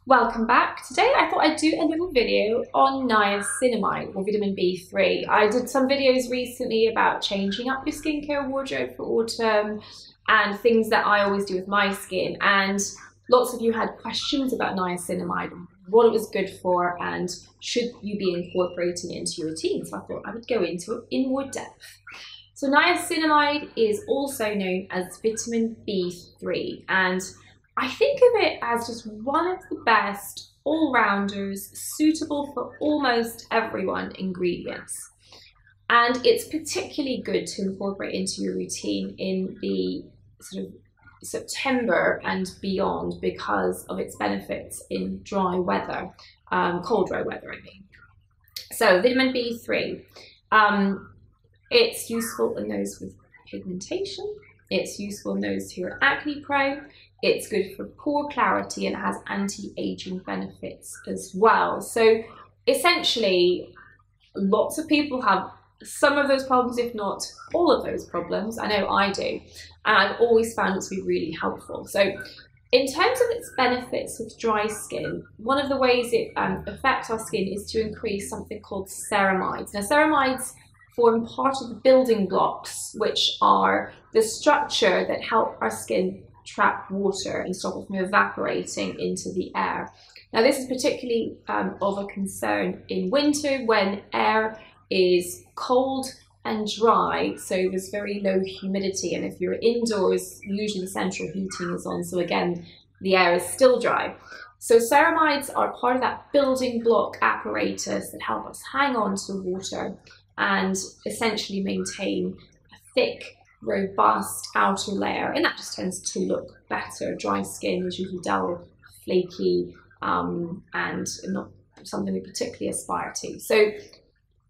Welcome back. Today I thought I'd do a little video on niacinamide or vitamin B3. I did some videos recently about changing up your skincare wardrobe for autumn and things that I always do with my skin, and lots of you had questions about niacinamide, what it was good for and should you be incorporating it into your routine. So I thought I would go into it in more depth. So niacinamide is also known as vitamin B3, and I think of it as just one of the best all-rounders, suitable for almost everyone ingredients. And it's particularly good to incorporate into your routine in the sort of September and beyond because of its benefits in dry weather, cold dry weather I mean. So vitamin B3, it's useful in those with pigmentation, it's useful in those who are acne prone, it's good for pore clarity, and it has anti-aging benefits as well. So essentially, lots of people have some of those problems, if not all of those problems. I know I do, and I've always found it to be really helpful. So in terms of its benefits with dry skin, one of the ways it affects our skin is to increase something called ceramides. Now, ceramides form part of the building blocks, which are the structure that help our skin trap water and stop it from evaporating into the air. Now, this is particularly of a concern in winter when air is cold and dry, so there's very low humidity, and if you're indoors, usually the central heating is on, so again, the air is still dry. So ceramides are part of that building block apparatus that help us hang on to water and essentially maintain a thick, robust outer layer, and that just tends to look better. Dry skin is usually dull, flaky, and not something we particularly aspire to. So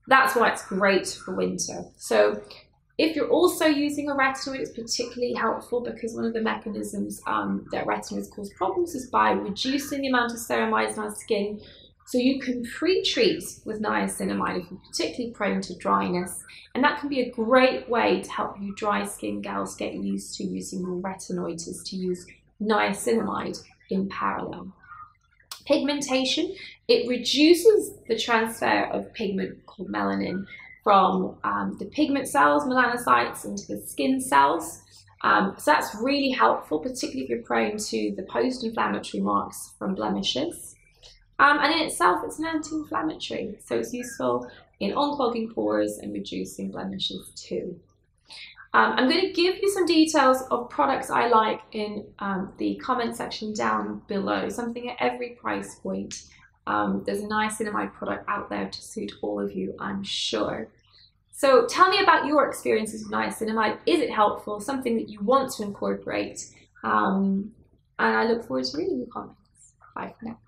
that's why it's great for winter. So if you're also using a retinoid, it's particularly helpful because one of the mechanisms that retinoids cause problems is by reducing the amount of ceramides in our skin. So you can pre-treat with niacinamide if you're particularly prone to dryness, and that can be a great way to help you dry skin gals get used to using your retinoids, is to use niacinamide in parallel. Pigmentation, it reduces the transfer of pigment called melanin from the pigment cells, melanocytes, into the skin cells. So that's really helpful, particularly if you're prone to the post-inflammatory marks from blemishes. And in itself, it's an anti-inflammatory, so it's useful in unclogging pores and reducing blemishes too. I'm going to give you some details of products I like in the comment section down below, something at every price point. There's a niacinamide product out there to suit all of you, I'm sure. So tell me about your experiences with niacinamide. Is it helpful, something that you want to incorporate? And I look forward to reading your comments. Bye for now.